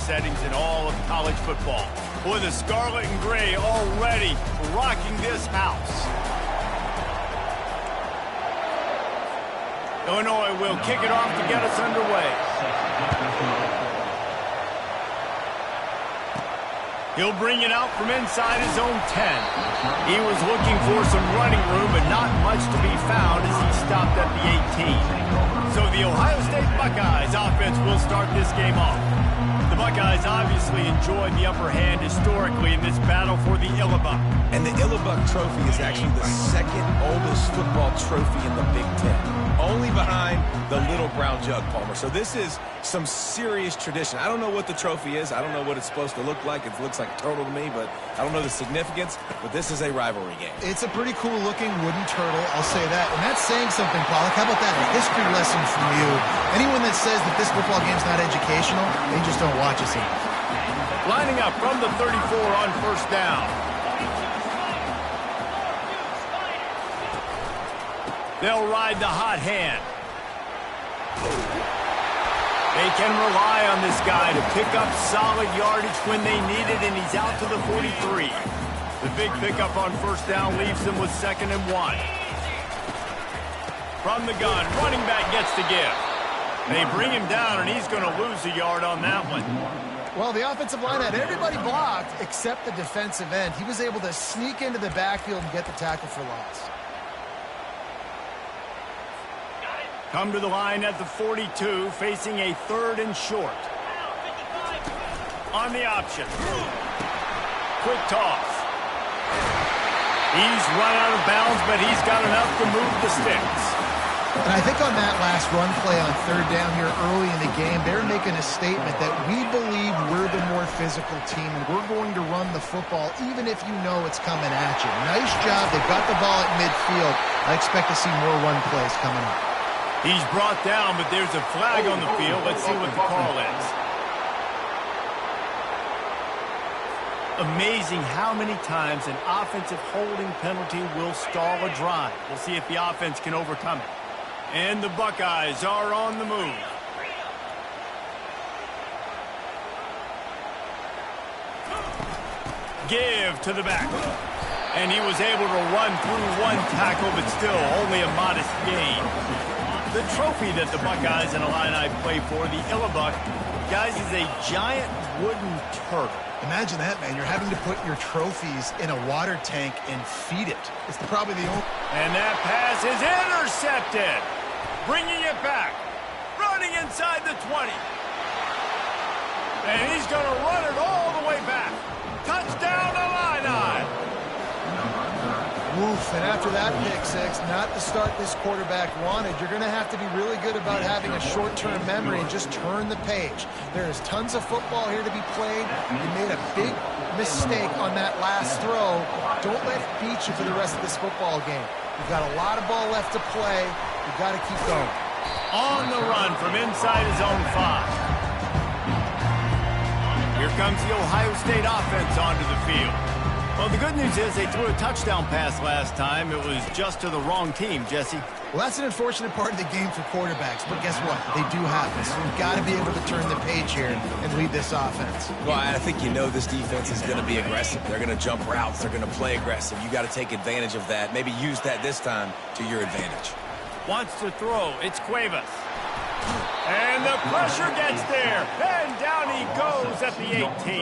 settings in all of college football. Boy, the scarlet and gray already rocking this house. Illinois will kick it off to get us underway. He'll bring it out from inside his own 10. He was looking for some running room, but not much to be found as he stopped at the 18. So the Ohio State Buckeyes offense will start this game off. The Buckeyes obviously enjoyed the upper hand historically in this battle for the Illinois. And the Illinois Trophy is actually the second oldest football trophy in the Big Ten. Only behind the Little Brown Jug, Palmer. So this is some serious tradition. I don't know what the trophy is. I don't know what it's supposed to look like. It looks like a turtle to me, but I don't know the significance. But this is a rivalry game. It's a pretty cool-looking wooden turtle, I'll say that. And that's saying something, Pollock. How about that? A history lesson from you. Anyone that says that this football game's not educational, they just don't watch us enough. Lining up from the 34 on first down. They'll ride the hot hand. They can rely on this guy to pick up solid yardage when they need it, and he's out to the 43. The big pickup on first down leaves them with 2nd and 1. From the gun, running back gets the give. They bring him down, and he's going to lose a yard on that one. Well, the offensive line had everybody blocked except the defensive end. He was able to sneak into the backfield and get the tackle for loss. Come to the line at the 42, facing a 3rd and short. On the option. Quick toss. He's run out of bounds, but he's got enough to move the sticks. And I think on that last run play on 3rd down here early in the game, they're making a statement that we believe we're the more physical team, and we're going to run the football even if you know it's coming at you. Nice job. They've got the ball at midfield. I expect to see more run plays coming up. He's brought down, but there's a flag on the field. Let's see what the call is. Amazing how many times an offensive holding penalty will stall a drive. We'll see if the offense can overcome it. And the Buckeyes are on the move. Give to the back. And he was able to run through one tackle, but still only a modest gain. The trophy that the Buckeyes and Illini play for, the Illinois, guys, is a giant wooden turtle. Imagine that, man. You're having to put your trophies in a water tank and feed it. It's probably the only... And that pass is intercepted. Bringing it back. Running inside the 20. And he's going to run it all the way back. Touchdown, Illini. Oof, and after that pick six, not the start this quarterback wanted. You're going to have to be really good about having a short-term memory and just turn the page. There is tons of football here to be played. You made a big mistake on that last throw. Don't let it beat you for the rest of this football game. You've got a lot of ball left to play. You've got to keep going. On the run from inside his own 5. Here comes the Ohio State offense onto the field. Well, the good news is they threw a touchdown pass last time. It was just to the wrong team, Jesse. Well, that's an unfortunate part of the game for quarterbacks, but guess what? They do happen. So you've got to be able to turn the page here and lead this offense. Well, I think you know this defense is going to be aggressive. They're going to jump routes. They're going to play aggressive. You got to take advantage of that. Maybe use that this time to your advantage. Wants to throw. It's Cuevas. And the pressure gets there. And down he goes at the 18.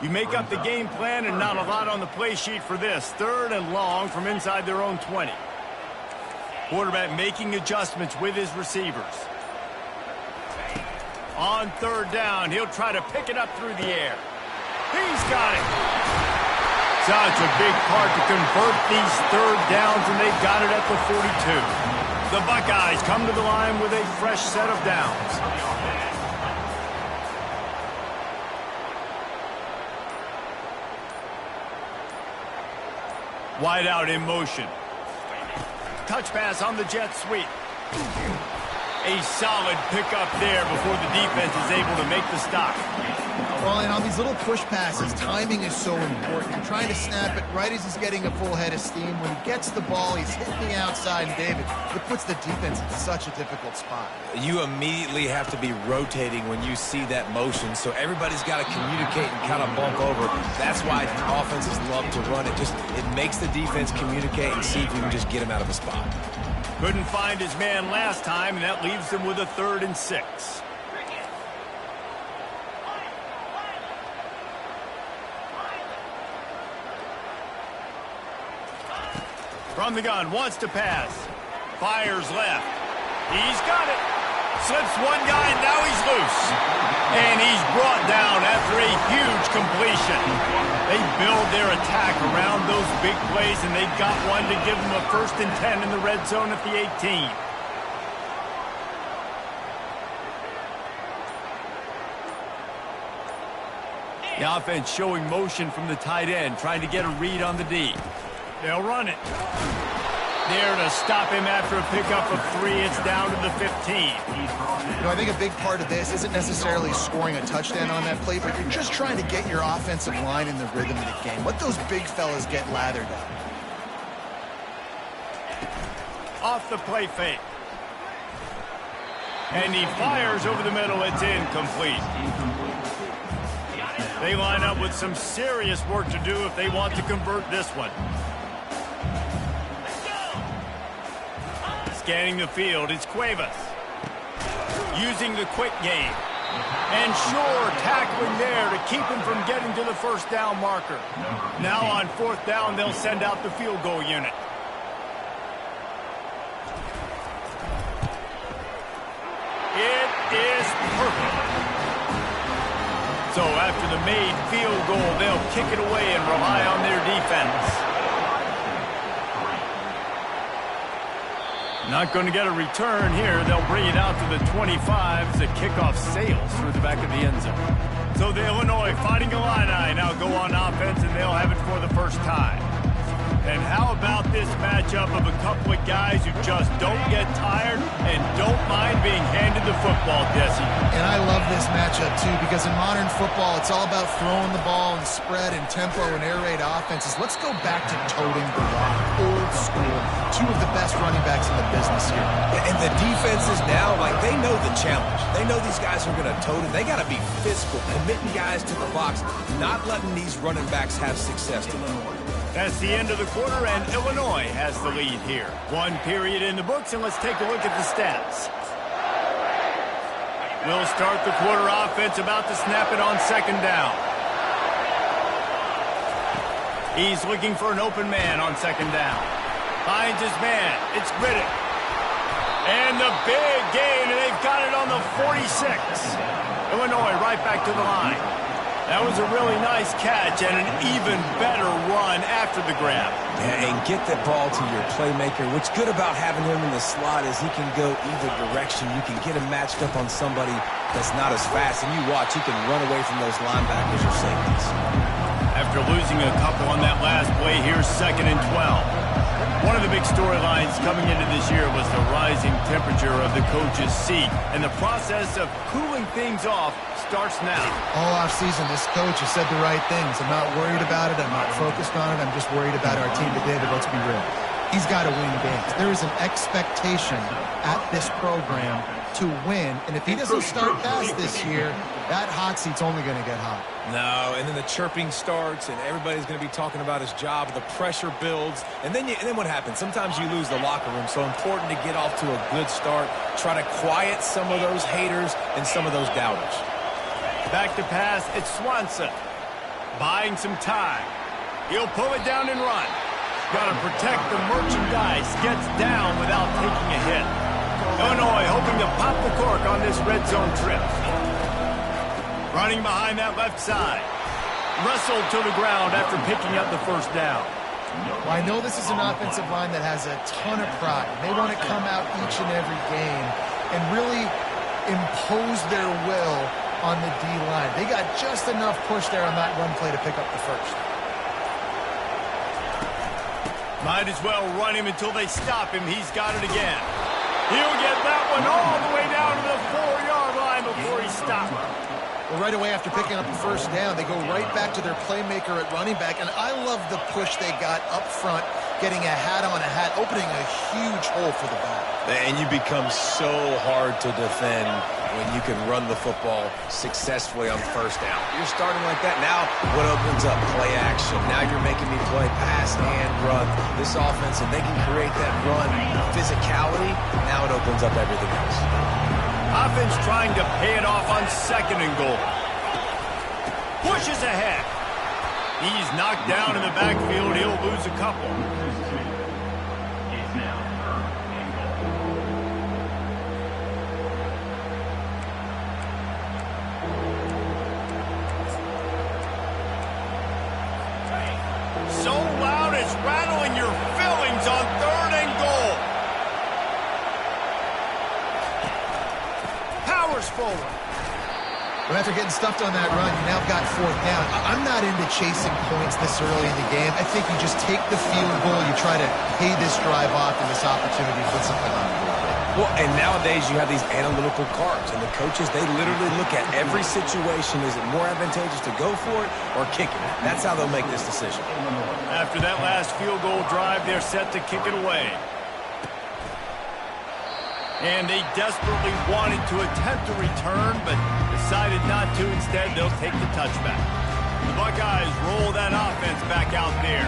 You make up the game plan and not a lot on the play sheet for this. 3rd and long from inside their own 20. Quarterback making adjustments with his receivers. On 3rd down, he'll try to pick it up through the air. He's got it. Such a big part to convert these 3rd downs, and they got it at the 42. The Buckeyes come to the line with a fresh set of downs. Wide out in motion. Touch pass on the jet sweep. A solid pickup there before the defense is able to make the stop. Well, and on these little push passes, timing is so important. You're trying to snap it right as he's getting a full head of steam. When he gets the ball, he's hitting the outside, and David, it puts the defense in such a difficult spot. You immediately have to be rotating when you see that motion, so everybody's got to communicate and kind of bump over. That's why offenses love to run it. It makes the defense communicate and see if you can just get him out of a spot. Couldn't find his man last time, and that leaves him with a 3rd and 6. From the gun, wants to pass. Fires left. He's got it. Slips one guy, and now he's loose. And he's brought down after a huge completion. They build their attack around those big plays, and they've got one to give them a 1st and 10 in the red zone at the 18. The offense showing motion from the tight end, trying to get a read on the D. They'll run it. There to stop him after a pickup of 3. It's down to the 15. You know, I think a big part of this isn't necessarily scoring a touchdown on that play, but you're just trying to get your offensive line in the rhythm of the game. Let those big fellas get lathered up. Off the play fake. And he fires over the middle. It's incomplete. They line up with some serious work to do if they want to convert this one. Scanning the field, it's Cuevas. Using the quick game. And Shore tackling there to keep him from getting to the 1st down marker. Now on 4th down, they'll send out the field goal unit. It is perfect. So after the made field goal, they'll kick it away and rely on their defense. Not going to get a return here. They'll bring it out to the 25 as the kickoff sails through the back of the end zone. So the Illinois Fighting Illini now go on offense, and they'll have it for the first time. And how about this matchup of a couple of guys who just don't get tired and don't mind being handed the football, Desi? And I love this matchup, too, because in modern football, it's all about throwing the ball and spread and tempo and air raid offenses. Let's go back to toting the rock, old school. 2 of the best running backs in the business here. And the defenses now, they know the challenge. They know these guys are going to tote it. They got to be physical, committing guys to the box, not letting these running backs have success today. That's the end of the quarter, and Illinois has the lead here. 1 period in the books, and let's take a look at the stats. We'll start the quarter offense, about to snap it on 2nd down. He's looking for an open man on 2nd down. Finds his man. It's Riddick. And the big gain, and they've got it on the 46. Illinois right back to the line. That was a really nice catch and an even better run after the grab. Yeah, and get the ball to your playmaker. What's good about having him in the slot is he can go either direction. You can get him matched up on somebody that's not as fast, and you watch, he can run away from those linebackers or safeties. After losing a couple on that last play, here's 2nd and 12. One of the big storylines coming into this year was the rising temperature of the coach's seat, and the process of cooling things off starts now. All offseason, this coach has said the right things. I'm not worried about it. I'm not focused on it. I'm just worried about our team. But, David, let's be real. He's got to win games. There is an expectation at this program to win, and if he doesn't start fast this year, that hot seat's only going to get hot. No, and then the chirping starts, and everybody's going to be talking about his job. The pressure builds, and then what happens? Sometimes you lose the locker room, so important to get off to a good start. Try to quiet some of those haters and some of those doubters. Back to pass, it's Swanson. Buying some time. He'll pull it down and run. Got to protect the merchandise. Gets down without taking a hit. Illinois hoping to pop the cork on this red zone trip. Running behind that left side. Wrestled to the ground after picking up the 1st down. Well, I know this is an offensive line that has a ton of pride. They want to come out each and every game and really impose their will on the D-line. They got just enough push there on that run play to pick up the 1st. Might as well run him until they stop him. He's got it again. He'll get that one all the way down to the 4-yard line before he stopped. Well, right away after picking up a first down, they go right back to their playmaker at running back. And I love the push they got up front, getting a hat on a hat, opening a huge hole for the ball. And you become so hard to defend when you can run the football successfully on first down. You're starting like that. Now what opens up? Play action. Now you're making me play pass and run. This offense, if they can create that run physicality, now it opens up everything else. Offense trying to pay it off on 2nd and goal. Pushes ahead. He's knocked down in the backfield. He'll lose a couple. So loud it's rattling your fillings on 3rd and goal. Powers forward. But after getting stuffed on that run, you now got 4th down. I'm not into chasing points this early in the game. I think you just take the field goal. You try to pay this drive off and this opportunity to put something on the board. Well, and nowadays you have these analytical cards, and the coaches, they literally look at every situation. Is it more advantageous to go for it or kick it? That's how they'll make this decision. After that last field goal drive, they're set to kick it away. And they desperately wanted to attempt a return, but decided not to. Instead, they'll take the touchback. The Buckeyes roll that offense back out there.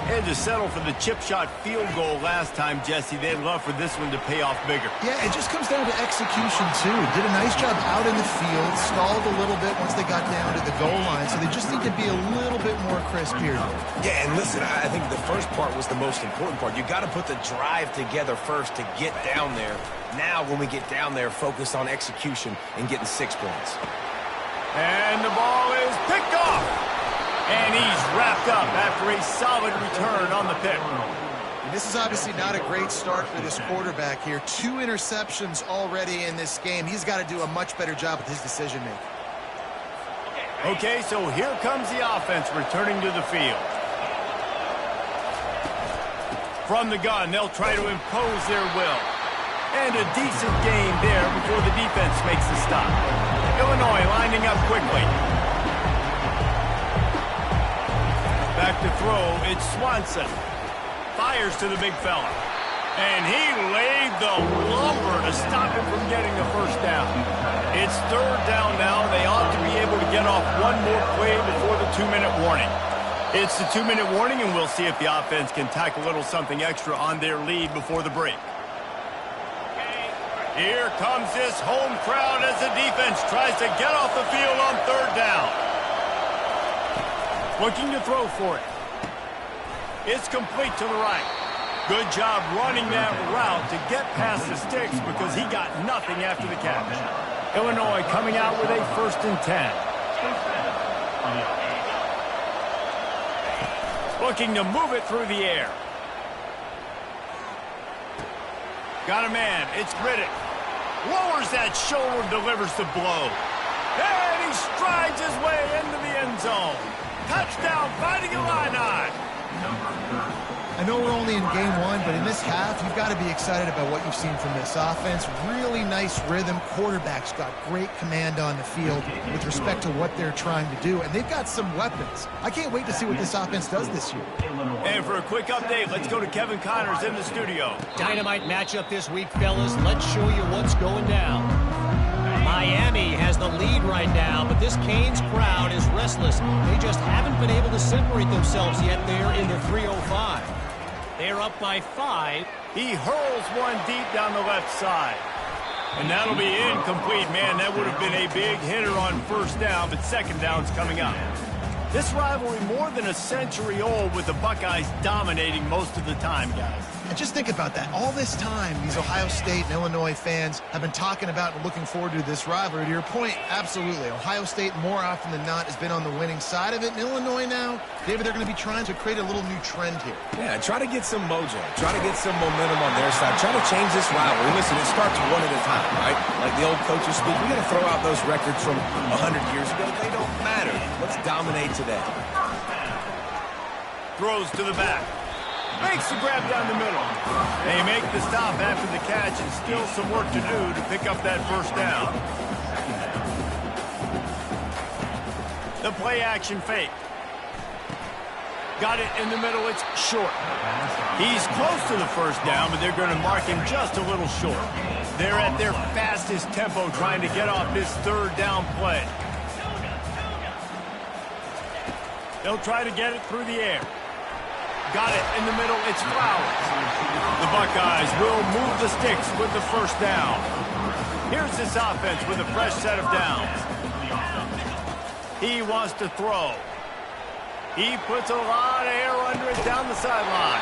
Had to settle for the chip shot field goal last time, Jesse. They'd love for this one to pay off bigger. Yeah, it just comes down to execution, too. Did a nice job out in the field, stalled a little bit once they got down to the goal line, so they just need to be a little bit more crisp here. Yeah, and listen, I think the first part was the most important part. You got to put the drive together first to get down there. Now, when we get down there, focus on execution and getting 6 points. And the ball is picked off. And he's wrapped up after a solid return on the pick. And this is obviously not a great start for this quarterback here. 2 interceptions already in this game. He's got to do a much better job with his decision-making. Okay, so here comes the offense returning to the field. From the gun, they'll try to impose their will. And a decent game there before the defense makes the stop. Illinois lining up quickly. Back to throw, it's Swanson. Fires to the big fella. And he laid the lumber to stop him from getting the first down. It's 3rd down now. They ought to be able to get off one more play before the 2-minute warning. It's the 2-minute warning, and we'll see if the offense can tack a little something extra on their lead before the break. Here comes this home crowd as the defense tries to get off the field on 3rd down. Looking to throw for it. It's complete to the right. Good job running that route to get past the sticks because he got nothing after the catch. Illinois coming out with a 1st and 10. Looking to move it through the air. Got a man. It's Riddick. Lowers that shoulder, delivers the blow. And he strides his way into the end zone. Touchdown, Fighting Illini. I know we're only in game 1, but in this half, you've got to be excited about what you've seen from this offense. Really nice rhythm. Quarterback's got great command on the field with respect to what they're trying to do, and they've got some weapons. I can't wait to see what this offense does this year. And for a quick update, let's go to Kevin Connors in the studio. Dynamite matchup this week, fellas. Let's show you what's going down. Miami has the lead right now, but this Canes crowd is restless. They just haven't been able to separate themselves yet there in the 305. They're up by 5. He hurls one deep down the left side. And that'll be incomplete. Man, that would have been a big hitter on 1st down, but 2nd down's coming up. This rivalry more than a century old with the Buckeyes dominating most of the time, guys. And just think about that. All this time, these Ohio State and Illinois fans have been talking about and looking forward to this rivalry. To your point, absolutely. Ohio State, more often than not, has been on the winning side of it. And Illinois now, maybe they're going to be trying to create a little new trend here. Yeah, try to get some mojo. Try to get some momentum on their side. Try to change this rivalry. Listen, it starts one at a time, right? Like the old coaches speak, we got to throw out those records from 100 years ago. They don't matter. Let's dominate today. Throws to the back. Makes the grab down the middle. They make the stop after the catch, and still some work to do to pick up that 1st down. The play action fake. Got it in the middle. It's short. He's close to the first down, but they're going to mark him just a little short. They're at their fastest tempo trying to get off this third down play. They'll try to get it through the air. Got it in the middle. It's Flowers. The Buckeyes will move the sticks with the first down. Here's this offense with a fresh set of downs. He wants to throw. He puts a lot of air under it down the sideline.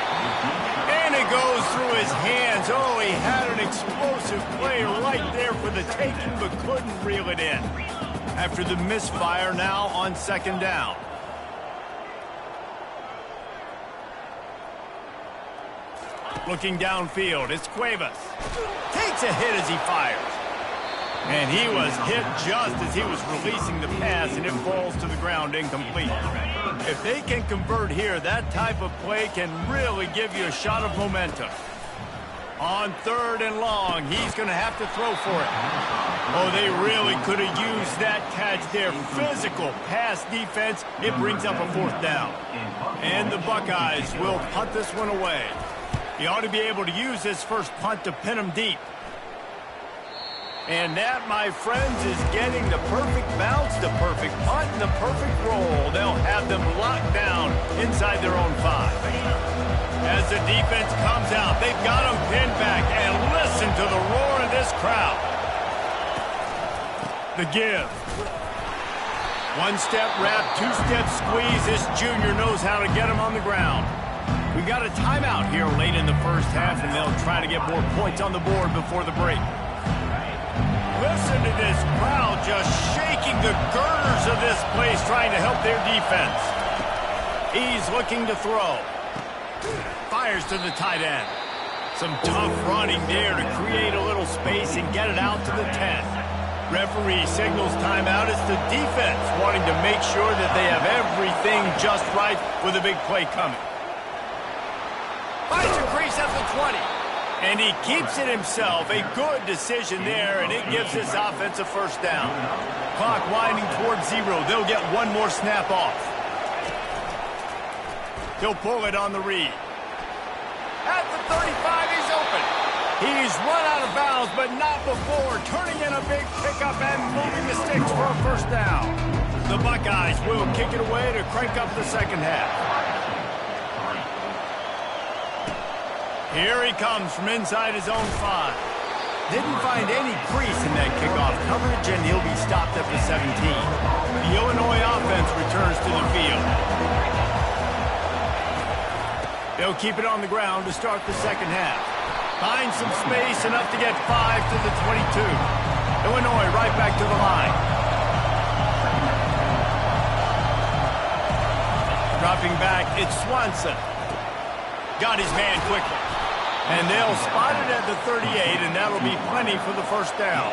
And it goes through his hands. Oh, he had an explosive play right there for the taking, but couldn't reel it in. After the misfire, now on second down. Looking downfield, it's Cuevas. Takes a hit as he fires. And he was hit just as he was releasing the pass, and it falls to the ground incomplete. If they can convert here, that type of play can really give you a shot of momentum. On third and long, he's going to have to throw for it. Oh, they really could have used that catch there. Physical pass defense. It brings up a fourth down. And the Buckeyes will punt this one away. He ought to be able to use this first punt to pin him deep. And that, my friends, is getting the perfect bounce, the perfect punt, and the perfect roll. They'll have them locked down inside their own 5. As the defense comes out, they've got them pinned back, and listen to the roar of this crowd. The give. One-step wrap, two-step squeeze. This junior knows how to get him on the ground. We've got a timeout here late in the first half, and they'll try to get more points on the board before the break. Listen to this crowd just shaking the girders of this place, trying to help their defense. He's looking to throw. Fires to the tight end. Some tough running there to create a little space and get it out to the 10. Referee signals timeout. It's the defense wanting to make sure that they have everything just right with a big play coming. Finds a crease at the 20. And he keeps it himself. A good decision there, and it gives this offense a first down. Clock winding towards 0. They'll get one more snap off. He'll pull it on the read. At the 35, he's open. He's run out of bounds, but not before turning in a big pickup and moving the sticks for a first down. The Buckeyes will kick it away to crank up the second half. Here he comes from inside his own 5. Didn't find any crease in that kickoff coverage, and he'll be stopped at the 17. The Illinois offense returns to the field. They'll keep it on the ground to start the second half. Finds some space, enough to get 5 to the 22. Illinois right back to the line. Dropping back, it's Swanson. Got his man quickly. And they'll spot it at the 38, and that'll be plenty for the first down.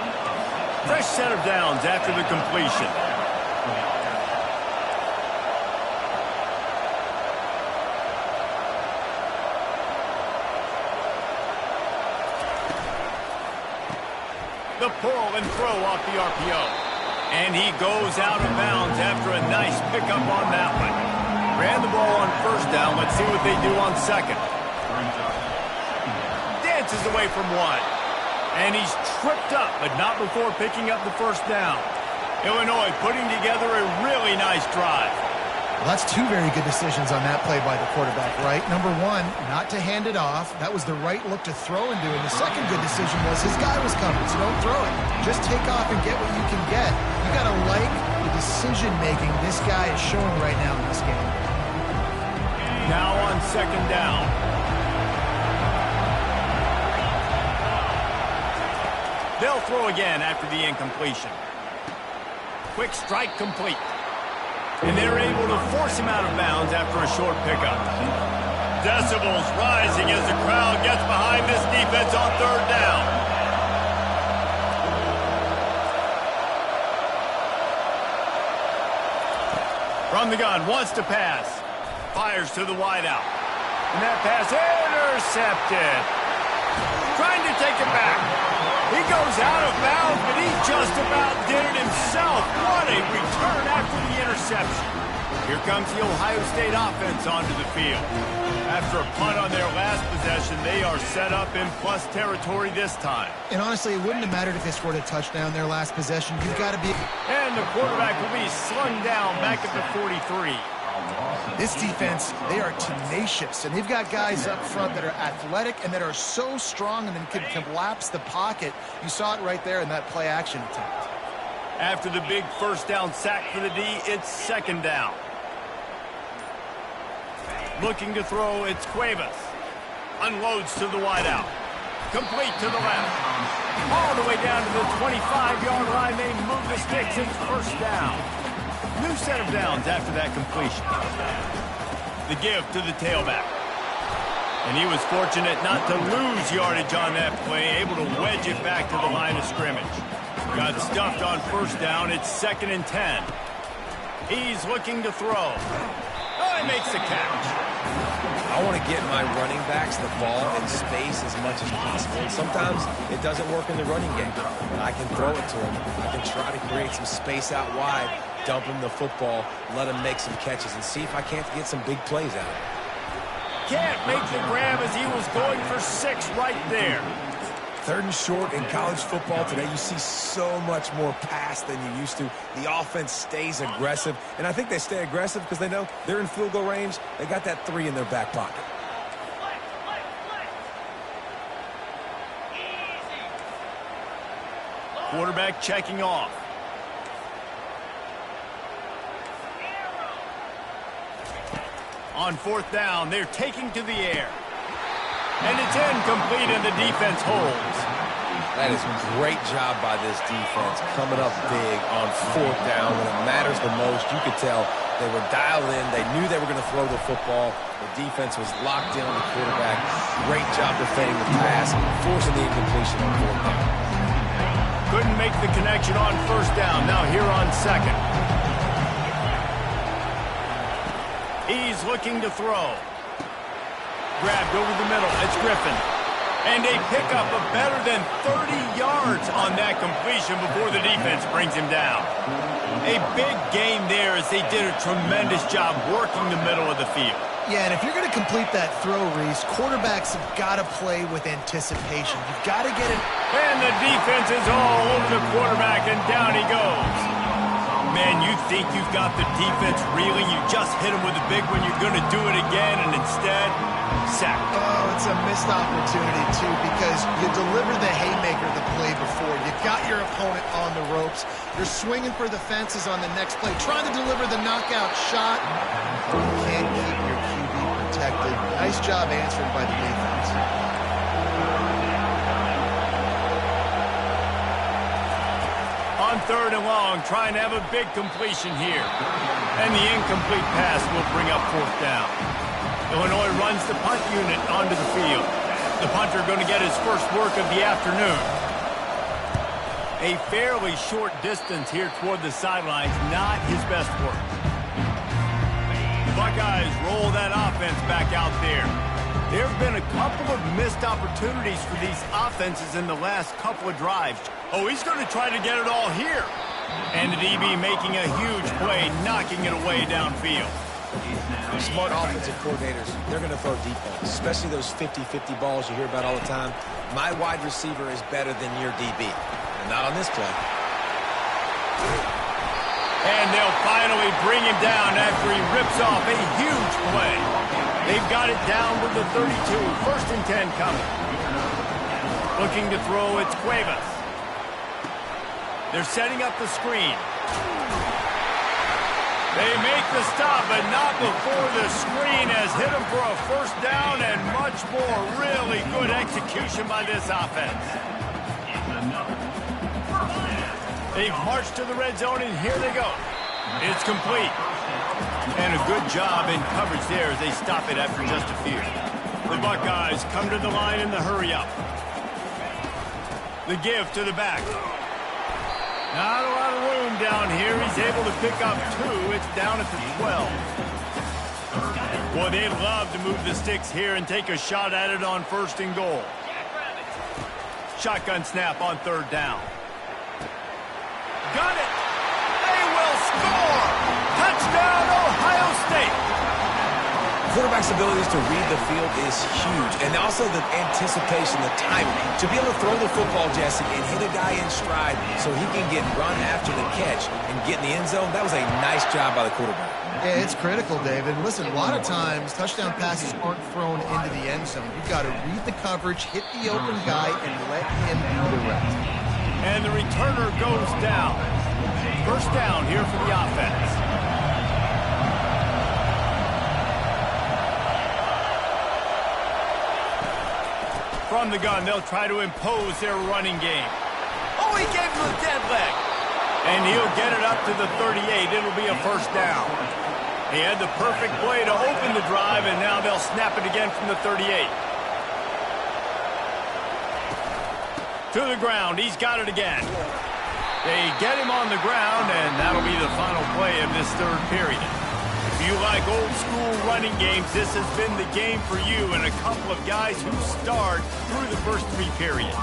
Fresh set of downs after the completion. The pull and throw off the RPO. And he goes out of bounds after a nice pickup on that one. Ran the ball on first down. Let's see what they do on second. Dances away from 1. And he's tripped up, but not before picking up the first down. Illinois putting together a really nice drive. Well, that's 2 very good decisions on that play by the quarterback, right? Number 1, not to hand it off. That was the right look to throw into. And the second good decision was his guy was coming, so don't throw it. Just take off and get what you can get. You got to like the decision-making this guy is showing right now in this game. Now on second down. They'll throw again after the incompletion. Quick strike complete. And they're able to force him out of bounds after a short pickup. Decibels rising as the crowd gets behind this defense on third down. From the gun, wants to pass. Fires to the wideout. And that pass intercepted. Trying to take it back. He goes out of bounds, but he just about did it himself. What a return after the interception. Here comes the Ohio State offense onto the field. After a punt on their last possession, they are set up in plus territory this time. And honestly, it wouldn't have mattered if they scored a touchdown their last possession. You've got to be... And the quarterback will be slung down back at the 43. This defense, they are tenacious, and they've got guys up front that are athletic and that are so strong and then can collapse the pocket. You saw it right there in that play-action attempt. After the big first down sack for the D, it's second down. Looking to throw, it's Cuevas. Unloads to the wideout. Complete to the left. All the way down to the 25-yard line. They move the sticks. It's first down. New set of downs after that completion. The give to the tailback. And he was fortunate not to lose yardage on that play, able to wedge it back to the line of scrimmage. Got stuffed on first down. It's 2nd and 10. He's looking to throw. Oh, he makes the catch. I want to get my running backs the ball in space as much as possible. And sometimes it doesn't work in the running game. But I can throw it to them. I can try to create some space out wide, dump him the football, let him make some catches, and see if I can't get some big plays out of it. Can't make the grab as he was going for 6 right there. 3rd and short in college football today, you see so much more pass than you used to. The offense stays aggressive, and I think they stay aggressive because they know they're in field goal range. They got that 3 in their back pocket. Quarterback checking off. On 4th down, they're taking to the air. And it's incomplete, and the defense holds. That is a great job by this defense, coming up big on 4th down when it matters the most. You could tell they were dialed in. They knew they were going to throw the football. The defense was locked in on the quarterback. Great job defending the pass, forcing the incompletion on 4th down. Couldn't make the connection on 1st down. Now here on 2nd. He's looking to throw. Grabbed over the middle. It's Griffin. And they pick up a better than 30 yards on that completion before the defense brings him down. A big gain there as they did a tremendous job working the middle of the field. Yeah, and if you're going to complete that throw, Reese, quarterbacks have got to play with anticipation. You've got to get it. And the defense is all over the quarterback, and down he goes. Man, you think you've got the defense reeling. You just hit him with a big one. You're going to do it again, and instead, sack. Oh, it's a missed opportunity, too, because you deliver the haymaker the play before. You got your opponent on the ropes. You're swinging for the fences on the next play, trying to deliver the knockout shot. You can't keep your QB protected. Nice job answering by the defense. On 3rd and long, trying to have a big completion here. And the incomplete pass will bring up 4th down. Illinois runs the punt unit onto the field. The punter going to get his first work of the afternoon. A fairly short distance here toward the sidelines, not his best work. The Buckeyes roll that offense back out there. There have been a couple of missed opportunities for these offenses in the last couple of drives. Oh, he's going to try to get it all here. And the DB making a huge play, knocking it away downfield. Smart offensive coordinators, they're going to throw deep balls, especially those 50-50 balls you hear about all the time. My wide receiver is better than your DB. And not on this play. And they'll finally bring him down after he rips off a huge play. They've got it down to the 32. 1st and 10 coming. Looking to throw, it's Cuevas. They're setting up the screen. They make the stop, but not before the screen has hit them for a 1st down and much more. Really good execution by this offense. They've marched to the red zone, and here they go. It's complete. And a good job in coverage there as they stop it after just a few. The Buckeyes come to the line in the hurry-up. The give to the back. Not a lot of room down here. He's able to pick up 2. It's down at the 12. Boy, they'd love to move the sticks here and take a shot at it on 1st and goal. Shotgun snap on 3rd down. Got it! They will score! Touchdown, Ohio Quarterback's abilities to read the field is huge, and also the anticipation, the timing. To be able to throw the football, Jesse, and hit a guy in stride so he can get run after the catch and get in the end zone, that was a nice job by the quarterback. Yeah, it's critical, David. Listen, a lot of times, touchdown passes aren't thrown into the end zone. You've got to read the coverage, hit the open guy, and let him do the rest. And the returner goes down. First down here for the offense. From the gun, they'll try to impose their running game. Oh, he gave him a dead leg. And he'll get it up to the 38. It'll be a first down. He had the perfect play to open the drive, and now they'll snap it again from the 38. To the ground. He's got it again. They get him on the ground, and that'll be the final play of this third period. If you like old-school running games, this has been the game for you and a couple of guys who start through the first three periods.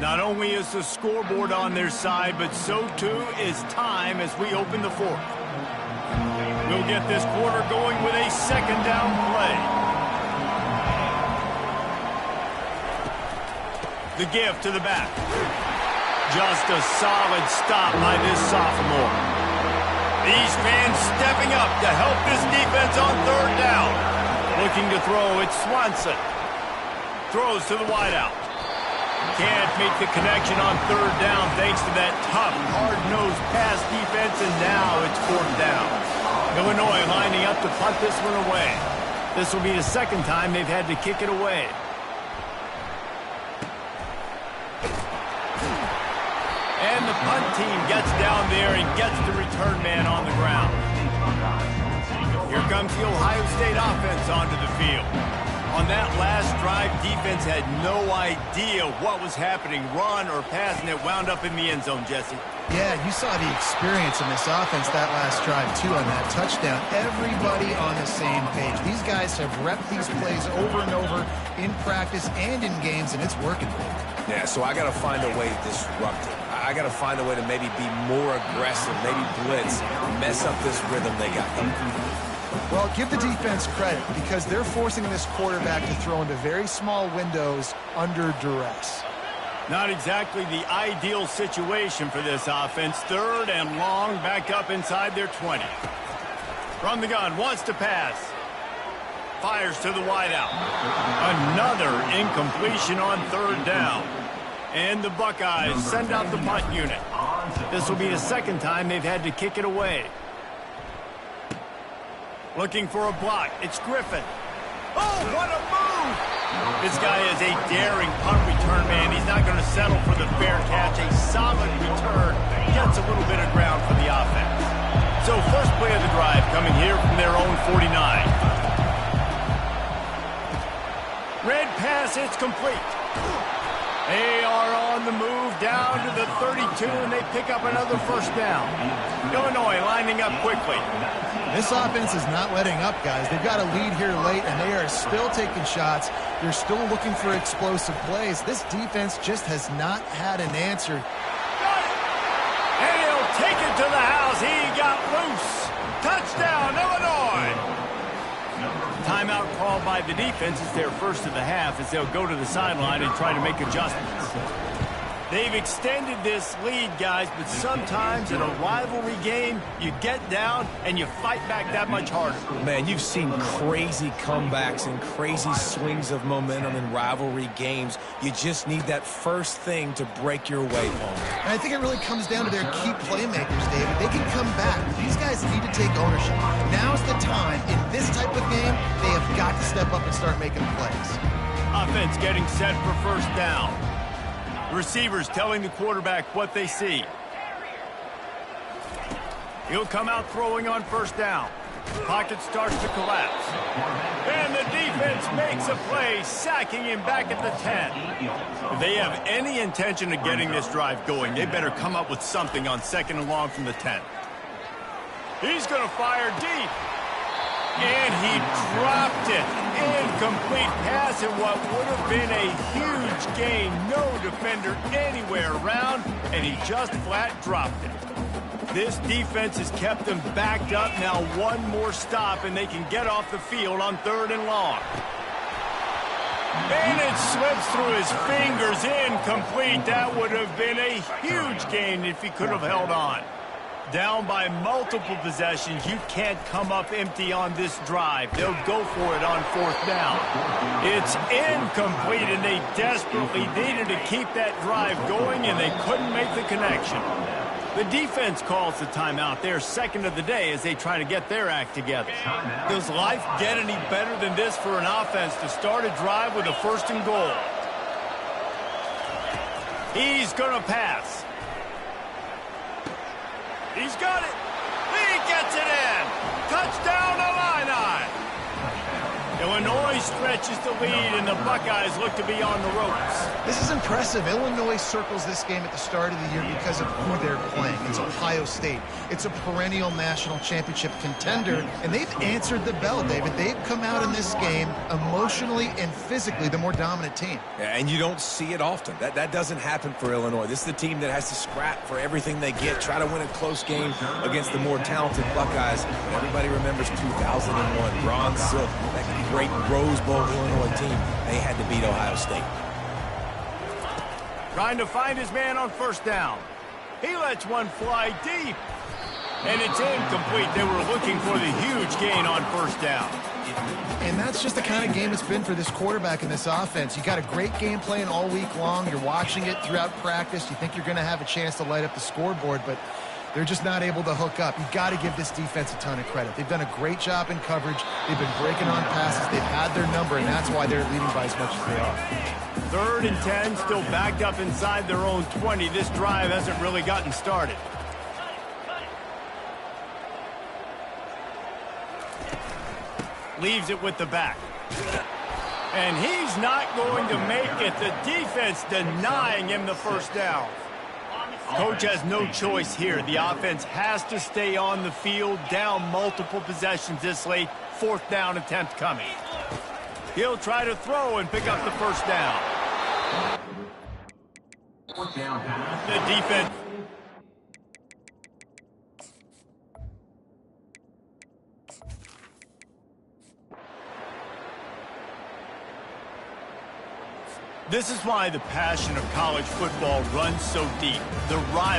Not only is the scoreboard on their side, but so too is time as we open the fourth. We'll get this quarter going with a second down play. The give to the back. Just a solid stop by this sophomore. These fans stepping up to help this defense on third down. Looking to throw, it's Swanson. Throws to the wideout. Can't make the connection on third down thanks to that tough, hard-nosed pass defense, and now it's fourth down. Illinois lining up to punt this one away. This will be the second time they've had to kick it away. And the punt team gets down there and gets the return man on the ground. Here comes the Ohio State offense onto the field. On that last drive, defense had no idea what was happening, run or pass, and it wound up in the end zone, Jesse. Yeah, you saw the experience in this offense that last drive, too, on that touchdown. Everybody on the same page. These guys have repped these plays over and over in practice and in games, and it's working. Yeah, so I got to find a way to disrupt it. I got to find a way to maybe be more aggressive, maybe blitz, mess up this rhythm they got going. Well, give the defense credit because they're forcing this quarterback to throw into very small windows under duress. Not exactly the ideal situation for this offense. Third and long, back up inside their 20. From the gun, wants to pass. Fires to the wideout. Another incompletion on third down. And the Buckeyes send out the punt unit. This will be the second time they've had to kick it away. Looking for a block. It's Griffin. Oh, what a move! This guy is a daring punt return man. He's not going to settle for the fair catch. A solid return. Gets a little bit of ground for the offense. So first play of the drive coming here from their own 49. Red pass, it's complete. They are on the move down to the 32, and they pick up another first down. Illinois lining up quickly. This offense is not letting up, guys. They've got a lead here late, and they are still taking shots. They're still looking for explosive plays. This defense just has not had an answer. And he'll take it to the house. He got loose. Touchdown, Illinois. Timeout called by the defense. It's their first of the half as they'll go to the sideline and try to make adjustments. They've extended this lead, guys, but sometimes in a rivalry game, you get down and you fight back that much harder. Man, you've seen crazy comebacks and crazy swings of momentum in rivalry games. You just need that first thing to break your way home. And I think it really comes down to their key playmakers, David. They can come back. These guys need to take ownership. Now's the time. In this type of game, they have got to step up and start making plays. Offense getting set for first down. Receivers telling the quarterback what they see. He'll come out throwing on first down. Pocket starts to collapse. And the defense makes a play, sacking him back at the 10. If they have any intention of getting this drive going, they better come up with something on second and long from the 10. He's going to fire deep. And he dropped it. Incomplete pass in what would have been a huge gain. No defender anywhere around, and he just flat dropped it. This defense has kept them backed up. Now one more stop, and they can get off the field on 3rd and long. And it slips through his fingers, incomplete. That would have been a huge gain if he could have held on. Down by multiple possessions, you can't come up empty on this drive. They'll go for it on 4th down. It's incomplete, and they desperately needed to keep that drive going, and they couldn't make the connection. The defense calls the timeout. Their second of the day as they try to get their act together. Does life get any better than this for an offense to start a drive with a 1st and goal? He's going to pass. He's got it. He gets it in. Touchdown, Illini. Illinois stretches the lead, and the Buckeyes look to be on the ropes. This is impressive. Illinois circles this game at the start of the year because of who they're playing. It's Ohio State. It's a perennial national championship contender, and they've answered the bell, David. They've come out in this game emotionally and physically the more dominant team. Yeah, and you don't see it often. That doesn't happen for Illinois. This is the team that has to scrap for everything they get, try to win a close game against the more talented Buckeyes. And everybody remembers 2001, Ron Silk, that great Rose Bowl Illinois team. They had to beat Ohio State. Trying to find his man on 1st down. He lets one fly deep. And it's incomplete. They were looking for the huge gain on 1st down. And that's just the kind of game it's been for this quarterback and this offense. You got a great game plan all week long. You're watching it throughout practice. You think you're going to have a chance to light up the scoreboard, but they're just not able to hook up. You've got to give this defense a ton of credit. They've done a great job in coverage. They've been breaking on passes. They've had their number, and that's why they're leading by as much as they are. 3rd and 10, still backed up inside their own 20. This drive hasn't really gotten started. Leaves it with the back. And he's not going to make it. The defense denying him the 1st down. Coach has no choice here. The offense has to stay on the field, down multiple possessions this late. 4th down attempt coming. He'll try to throw and pick up the 1st down. The defense. This is why the passion of college football runs so deep. The rivalry.